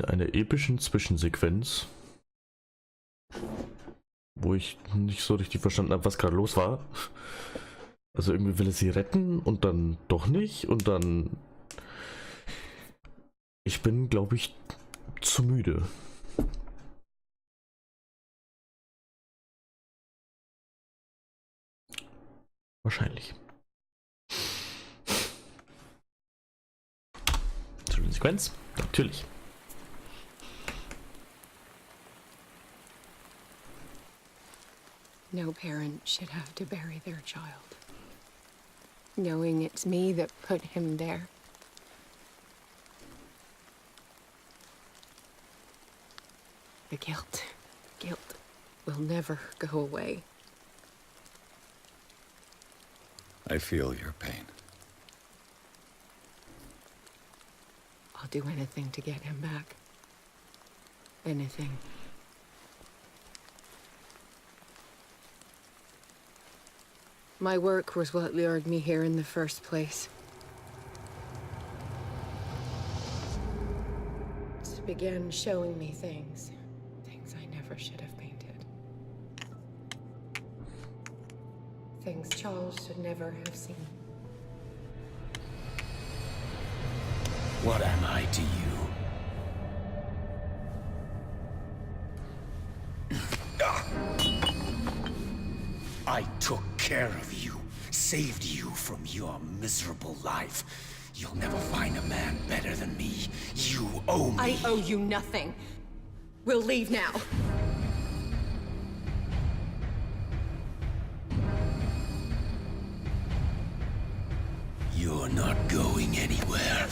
einer epischen Zwischensequenz, wo ich nicht so richtig verstanden habe, was gerade los war. Also irgendwie will er sie retten und dann doch nicht und dann... Ich bin, glaube ich, zu müde. Wahrscheinlich. Zwischensequenz? Natürlich. No parent should have to bury their child, knowing it's me that put him there. The guilt will never go away. I feel your pain. I'll do anything to get him back. Anything. My work was what lured me here in the first place. It began showing me things I never should have painted. Things Charles should never have seen. What am I to you? I took care of you, saved you from your miserable life. You'll never find a man better than me. You owe me. I owe you nothing. We'll leave now. You're not going anywhere.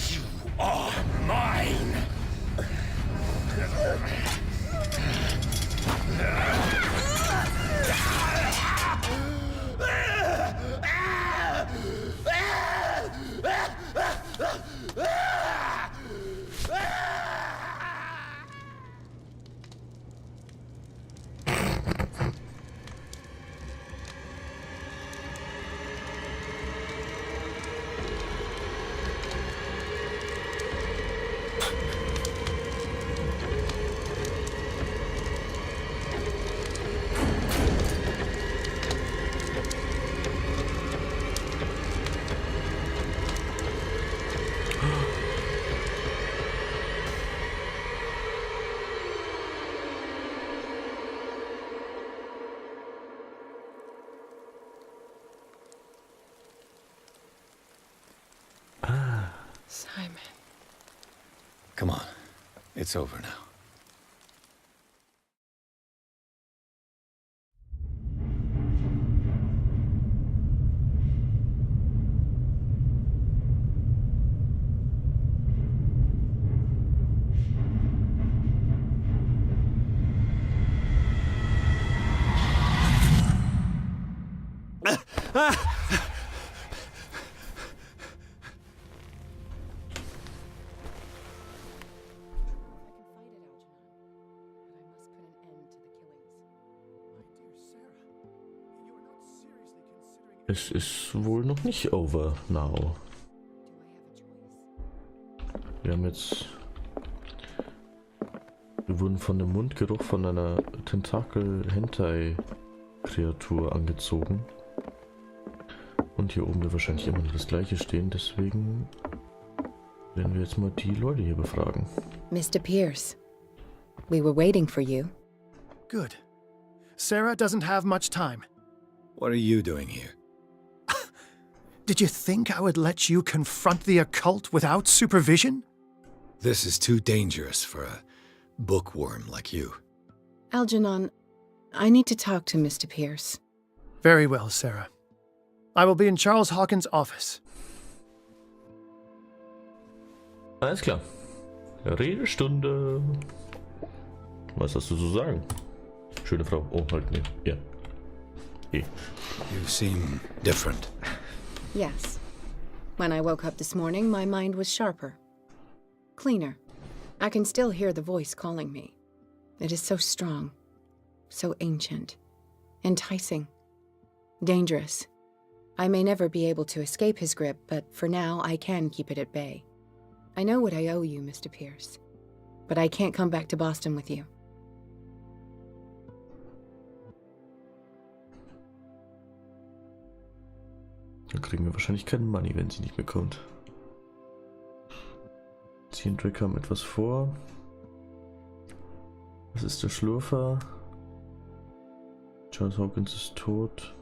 You are mine! Simon. Come on. It's over now. Es ist wohl noch nicht over now. Wir wurden von dem Mundgeruch von einer Tentakel-Hentai-Kreatur angezogen. Und hier oben wird wahrscheinlich immer noch das gleiche stehen, deswegen werden wir jetzt mal die Leute hier befragen. Mr. Pierce, we were waiting for you. Good. Sarah doesn't have much time. What are you doing here? Did you think I would let you confront the occult without supervision? This is too dangerous for a bookworm like you. Algernon, I need to talk to Mr. Pierce. Very well, Sarah. I will be in Charles Hawkins' office. Alles klar. Redestunde. Was hast du zu sagen? Schöne Frau. Oh, halt, nee. Ja. Hey. You seem different. Yes. When I woke up this morning, my mind was sharper. Cleaner. I can still hear the voice calling me. It is so strong. So ancient. Enticing. Dangerous. I may never be able to escape his grip, but for now I can keep it at bay. I know what I owe you, Mr. Pierce, but I can't come back to Boston with you. Dann kriegen wir wahrscheinlich kein Money, wenn sie nicht mehr kommt. Sie und Rick haben etwas vor. Was ist der Schlurfer? Charles Hawkins ist tot.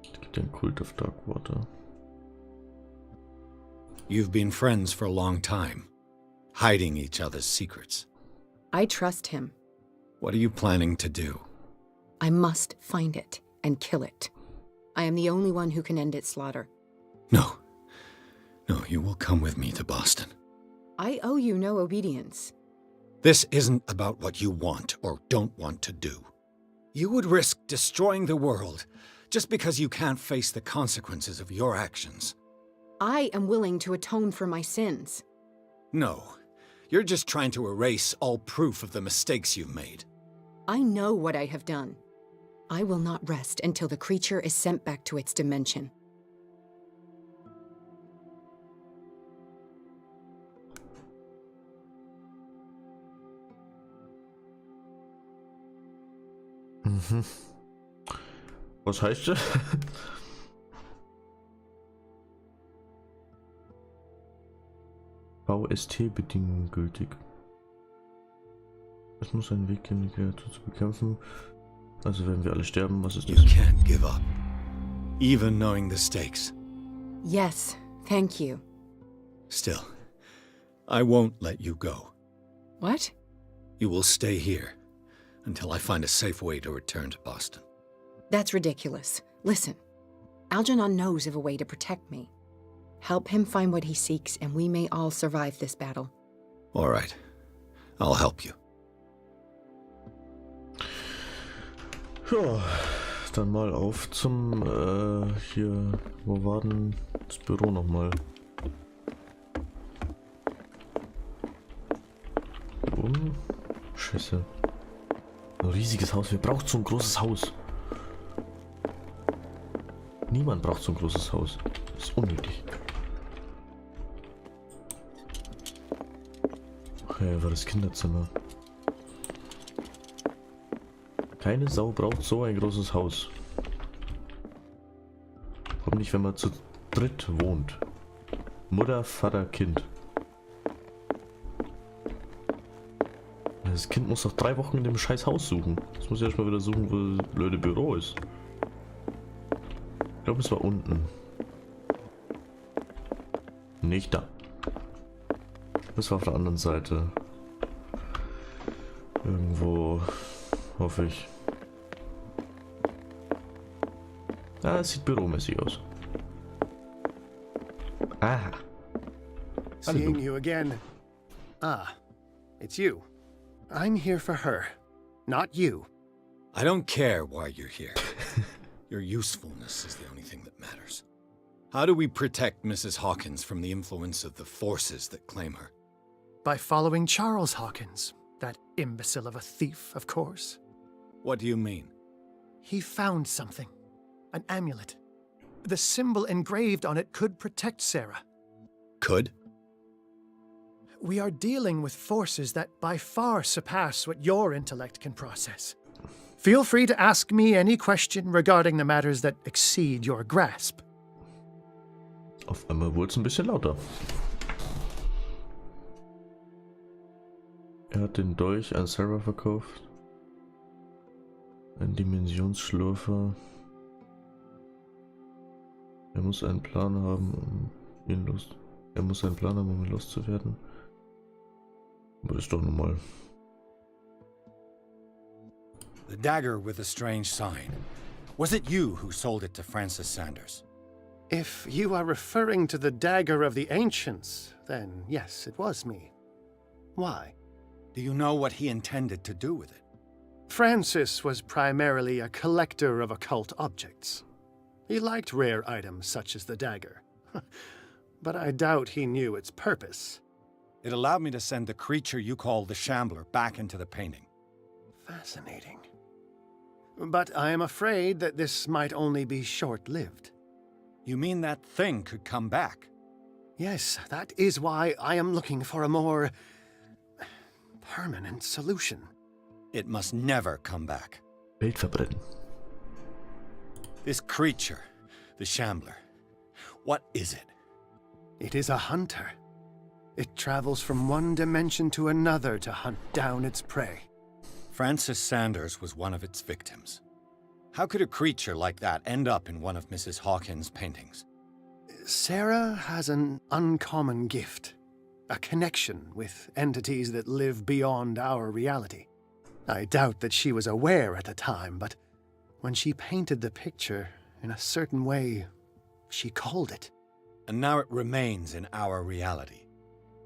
Es gibt einen Cult of Darkwater. You've been friends for a long time, hiding each other's secrets. I trust him. What are you planning to do? I must find it and kill it. I am the only one who can end its slaughter. No. No, you will come with me to Boston. I owe you no obedience. This isn't about what you want or don't want to do. You would risk destroying the world just because you can't face the consequences of your actions. I am willing to atone for my sins. No, you're just trying to erase all proof of the mistakes you've made. I know what I have done. I will not rest until the creature is sent back to its dimension. Was heißt das? VST-Bedingungen gültig. Es muss einen Weg geben, die Kreatur zu bekämpfen. Also werden wir alle sterben. Was ist You das? can't give up, even knowing the stakes. Yes, thank you. Still, I won't let you go. What? You will stay here until I find a safe way to return to Boston. That's ridiculous. Listen, Algernon knows of a way to protect me. Help him find what he seeks, and we may all survive this battle. All right, I'll help you. Ja, dann mal auf zum, hier, wo war denn das Büro nochmal? Scheiße. Ein riesiges Haus. Wer braucht so ein großes Haus? Niemand braucht so ein großes Haus. Das ist unnötig. Okay, war das Kinderzimmer. Keine Sau braucht so ein großes Haus. Warum nicht, wenn man zu dritt wohnt? Mutter, Vater, Kind. Das Kind muss doch 3 Wochen in dem scheiß Haus suchen. Das muss ja erstmal wieder suchen, wo das blöde Büro ist. Ich glaube, es war unten. Nicht da. Das war auf der anderen Seite. Irgendwo, hoffe ich. Ah, es sieht büromäßig aus. Ah. Seeing you again. Ah, it's you. I'm here for her, not you. I don't care why you're here. Your usefulness is the only thing that matters. How do we protect Mrs. Hawkins from the influence of the forces that claim her? By following Charles Hawkins, that imbecile of a thief, of course. What do you mean? He found something. An amulet. The symbol engraved on it could protect Sarah. Could? We are dealing with forces that by far surpass what your intellect can process. Feel free to ask me any question regarding the matters that exceed your grasp. Auf einmal wurde es ein bisschen lauter. Er hat den Dolch an Sarah verkauft. Ein Dimensionsschlurfer. Er muss einen Plan haben, um ihn loszuwerden. Aber das ist doch normal. The dagger with the strange sign. Was it you who sold it to Francis Sanders? If you are referring to the dagger of the ancients, then yes, it was me. Why? Do you know what he intended to do with it? Francis was primarily a collector of occult objects. He liked rare items such as the dagger. But I doubt he knew its purpose. It allowed me to send the creature you call the Shambler back into the painting. Fascinating. But I am afraid that this might only be short-lived. You mean that thing could come back? Yes, that is why I am looking for a more permanent solution. It must never come back. Welt verbrennen. This creature, the Shambler, what is it? It is a hunter. It travels from one dimension to another to hunt down its prey. Francis Sanders was one of its victims. How could a creature like that end up in one of Mrs. Hawkins' paintings? Sarah has an uncommon gift. A connection with entities that live beyond our reality. I doubt that she was aware at the time, but when she painted the picture in a certain way, she called it. And now it remains in our reality.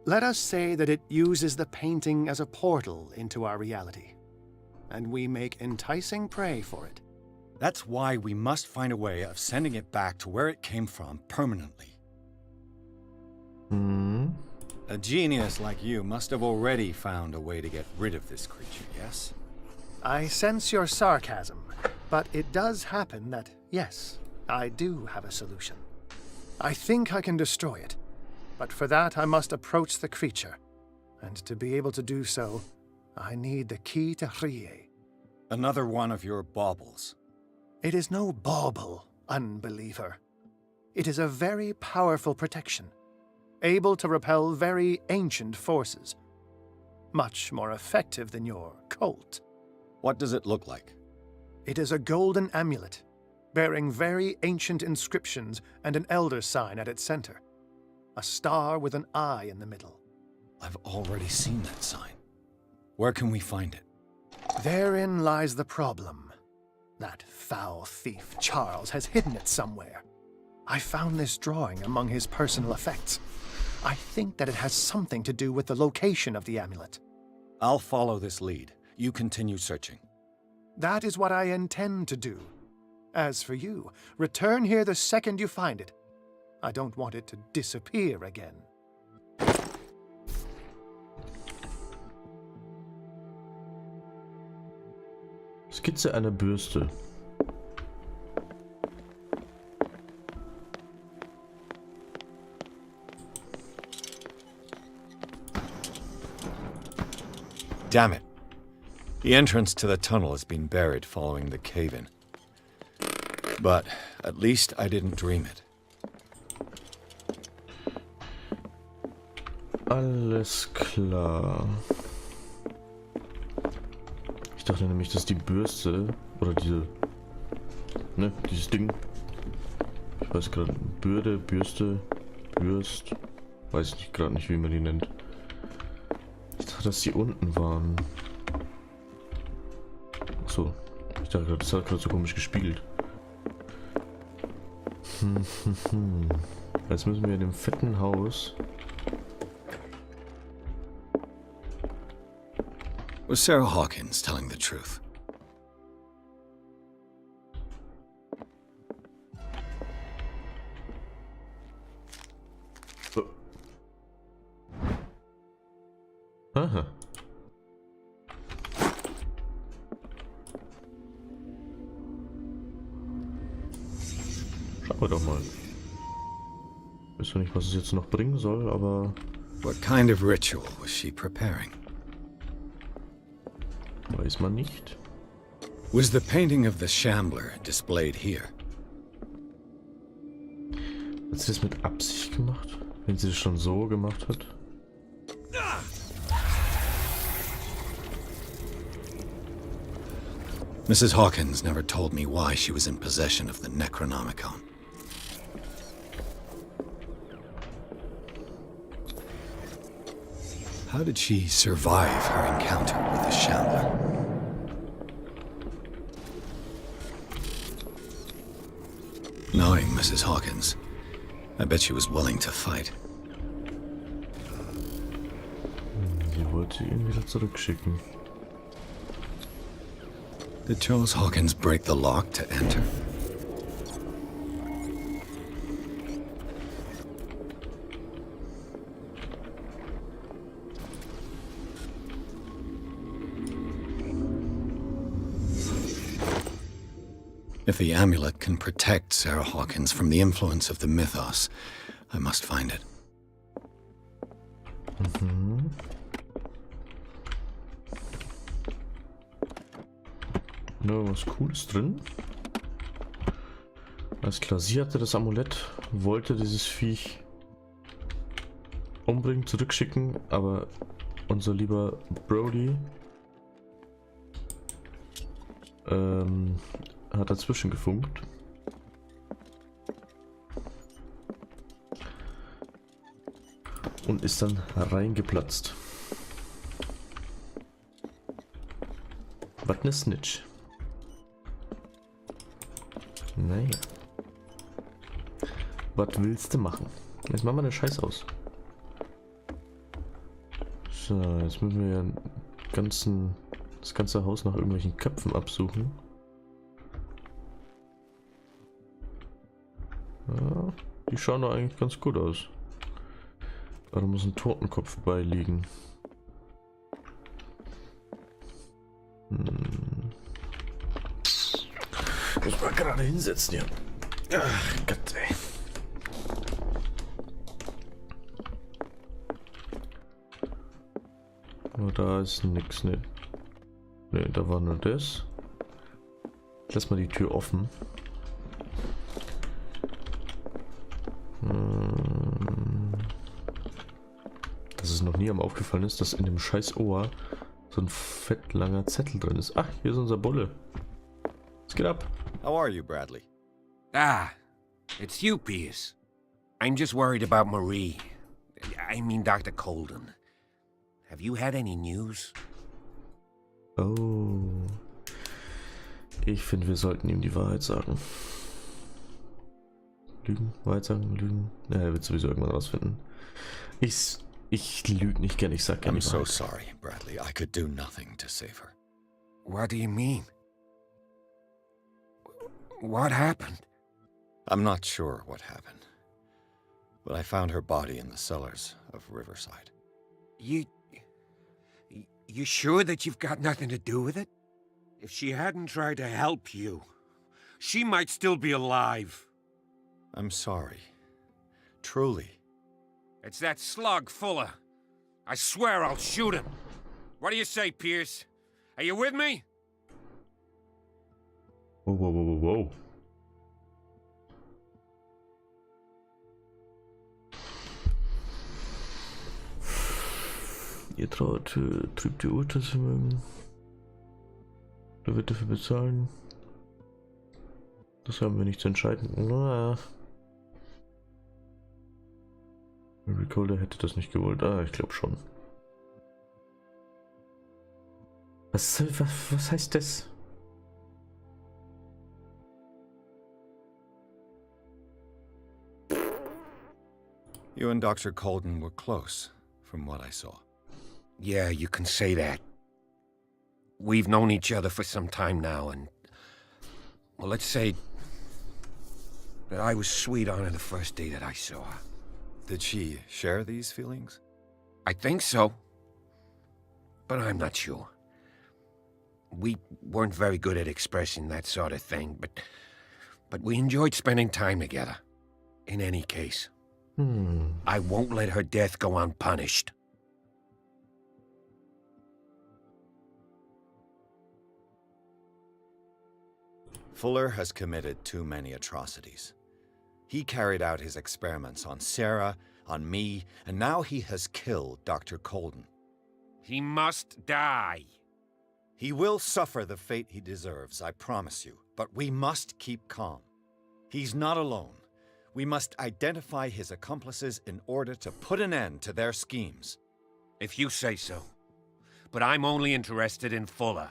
Let us say that it uses the painting as a portal into our reality, and we make enticing prey for it. That's why we must find a way of sending it back to where it came from permanently. A genius like you must have already found a way to get rid of this creature, yes? I sense your sarcasm, but it does happen that, yes, I do have a solution. I think I can destroy it, but for that I must approach the creature, and to be able to do so, I need the key to Rie. Another one of your baubles. It is no bauble, unbeliever. It is a very powerful protection, able to repel very ancient forces. Much more effective than your Colt. What does it look like? It is a golden amulet, bearing very ancient inscriptions and an elder sign at its center. A star with an eye in the middle. I've already seen that sign. Where can we find it? Therein lies the problem. That foul thief, Charles, has hidden it somewhere. I found this drawing among his personal effects. I think that it has something to do with the location of the amulet. I'll follow this lead. You continue searching. That is what I intend to do. As for you, return here the second you find it. I don't want it to disappear again. Skizze einer Bürste. Damn it. The entrance to the tunnel has been buried following the cave-in. But at least I didn't dream it. Alles klar. Ich dachte nämlich, dass die Bürste oder dieses Ding. Ich weiß gerade, Bürste, Bürst. Weiß ich gerade nicht, wie man die nennt. Ich dachte, dass die unten waren. Achso. Ich dachte gerade, das hat gerade so komisch gespiegelt. Jetzt müssen wir in dem fetten Haus. Was Sarah Hawkins telling the truth? Aha. Schauen wir doch mal. Ich weiß nicht, was es jetzt noch bringen soll, aber... What kind of ritual was she preparing? Weiß man nicht. Was the painting of the Shambler displayed here? Hat sie das mit Absicht gemacht? Wenn sie das schon so gemacht hat? Mrs. Hawkins never told me why she was in possession of the Necronomicon. How did she survive her encounter with the Shambler? Knowing Mrs. Hawkins, I bet she was willing to fight. Sie wollte ihn wieder zurückschicken. Did Charles Hawkins break the lock to enter? If the amulet can protect Sarah Hawkins from the influence of the mythos, I must find it. Mhm. Nur was Cooles drin. Alles klar, sie hatte das Amulett, wollte dieses Viech umbringen, zurückschicken, aber unser lieber Brody hat dazwischen gefunkt. Und ist dann reingeplatzt. Was ne Snitch. Naja. Was willst du machen? Jetzt machen wir den Scheiß aus. So, jetzt müssen wir ja das ganze Haus nach irgendwelchen Köpfen absuchen. Ja, die schauen doch eigentlich ganz gut aus. Aber da muss ein Totenkopf beiliegen. Muss mal gerade hinsetzen hier. Ach Gott, ey. Aber da ist nix, ne. Ne, da war nur das. Lass mal die Tür offen. Dass es noch nie am aufgefallen ist, dass in dem scheiß Ohr so ein fett langer Zettel drin ist. Ach, hier ist unser Bulle. Was geht ab? How are you, Bradley? Ah, it's you, Pierce. I'm just worried about Marie. I mean Dr. Colden. Have you had any news? Oh. Ich finde, wir sollten ihm die Wahrheit sagen. Lügen? Wahrheit sagen? Lügen? Ja, er wird sowieso irgendwann rausfinden. Ich lüge nicht gern, ich sag gerne I'm die so Wahrheit. sorry, Bradley. I could do nothing to save her. What do you mean? What happened? I'm not sure what happened, but I found her body in the cellars of Riverside. You sure that you've got nothing to do with it? If she hadn't tried to help you, she might still be alive. I'm sorry. Truly. It's that slug, Fuller. I swear I'll shoot him. What do you say, Pierce? Are you with me? Whoa, whoa, whoa, whoa, whoa. Ihr trübt ihr Urteilsvermögen. Wer wird dafür bezahlen? Das haben wir nicht zu entscheiden. Na. Recorder hätte das nicht gewollt. Ah, ich glaube schon. Was heißt das? You and Dr. Colden were close, from what I saw. Yeah, you can say that. We've known each other for some time now, and... well, let's say... that I was sweet on her the first day that I saw her. Did she share these feelings? I think so. But I'm not sure. We weren't very good at expressing that sort of thing, but we enjoyed spending time together. In any case. I won't let her death go unpunished. Fuller has committed too many atrocities. He carried out his experiments on Sarah, on me, and now he has killed Dr. Colden. He must die. He will suffer the fate he deserves, I promise you, but we must keep calm. He's not alone. We must identify his accomplices in order to put an end to their schemes. If you say so. But I'm only interested in Fuller.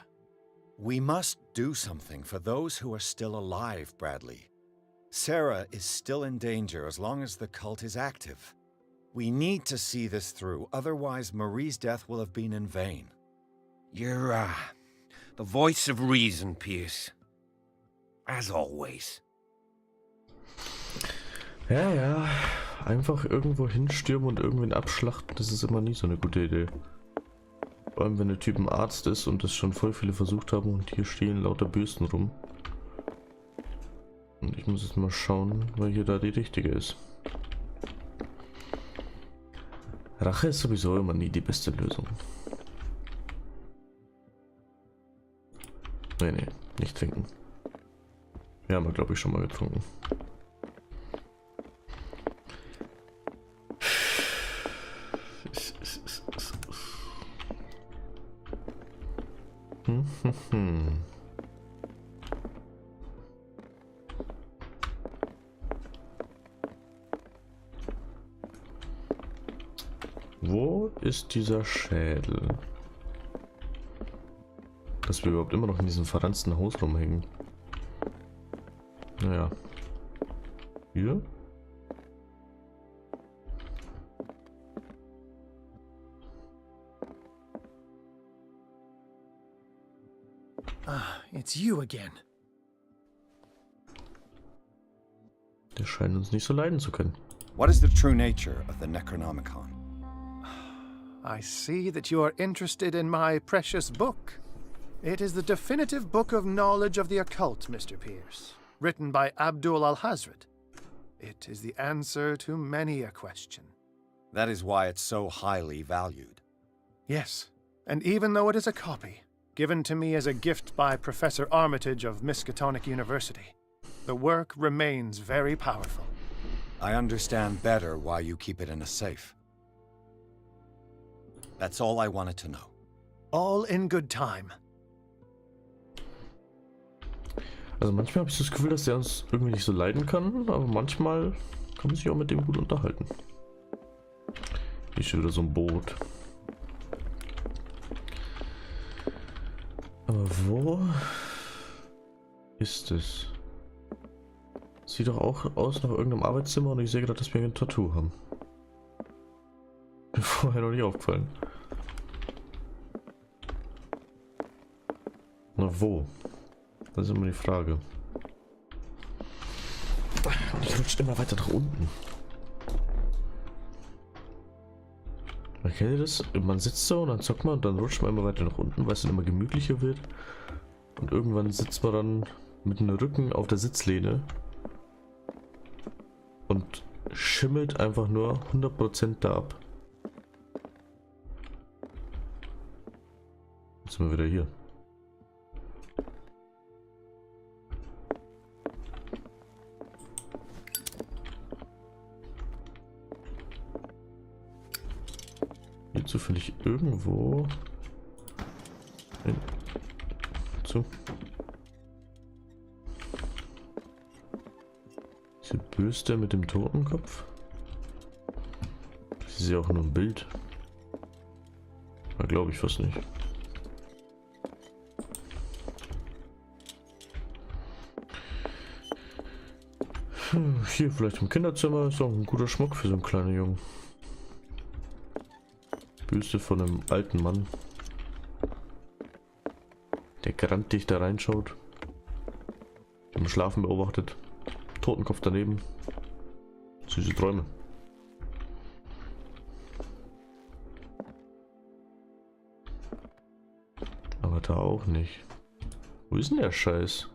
We must do something for those who are still alive, Bradley. Sarah is still in danger as long as the cult is active. We need to see this through, otherwise Marie's death will have been in vain. You're, the voice of reason, Pierce. As always. Ja, ja. Einfach irgendwo hinstürmen und irgendwen abschlachten, das ist immer nie so eine gute Idee. Vor allem, wenn der Typ ein Arzt ist und das schon voll viele versucht haben und hier stehen lauter Bösen rum. Und ich muss jetzt mal schauen, weil hier da die richtige ist. Rache ist sowieso immer nie die beste Lösung. Nee, nicht trinken. Wir haben, glaube ich, schon mal getrunken. Wo ist dieser Schädel? Dass wir überhaupt immer noch in diesem verranzten Haus rumhängen. Naja. Hier? Ah, it's you again. Der scheint uns nicht so leiden zu können. What is the true nature of the Necronomicon? I see that you are interested in my precious book. It is the definitive book of knowledge of the occult, Mr. Pierce, written by Abdul al-Hazred. It is the answer to many a question. That is why it's so highly valued. Yes, and even though it is a copy, given to me as a gift by Professor Armitage of Miskatonic University, the work remains very powerful. I understand better why you keep it in a safe. That's all I wanted to know. All in good time. Also manchmal habe ich das Gefühl, dass er uns irgendwie nicht so leiden kann, aber manchmal kann man sich auch mit dem gut unterhalten. Hier ist schon wieder so ein Boot. Aber wo ist es? Sieht doch auch aus nach irgendeinem Arbeitszimmer und ich sehe gerade, dass wir ein Tattoo haben. Mir vorher noch nicht aufgefallen. Na wo? Das ist immer die Frage. Und ich rutsche immer weiter nach unten. Kennt ihr das? Man sitzt so und dann zockt man und dann rutscht man immer weiter nach unten, weil es dann immer gemütlicher wird. Und irgendwann sitzt man dann mit dem Rücken auf der Sitzlehne und schimmelt einfach nur 100% da ab. Jetzt sind wir wieder hier. Hier zufällig irgendwo zu. Diese Bürste mit dem Totenkopf. Das ist ja auch nur ein Bild. Glaube ich fast nicht. Hier vielleicht im Kinderzimmer ist auch ein guter Schmuck für so einen kleinen Jungen. Büste von einem alten Mann, der grantig da reinschaut, im Schlafen beobachtet, Totenkopf daneben, süße Träume. Aber da auch nicht. Wo ist denn der Scheiß?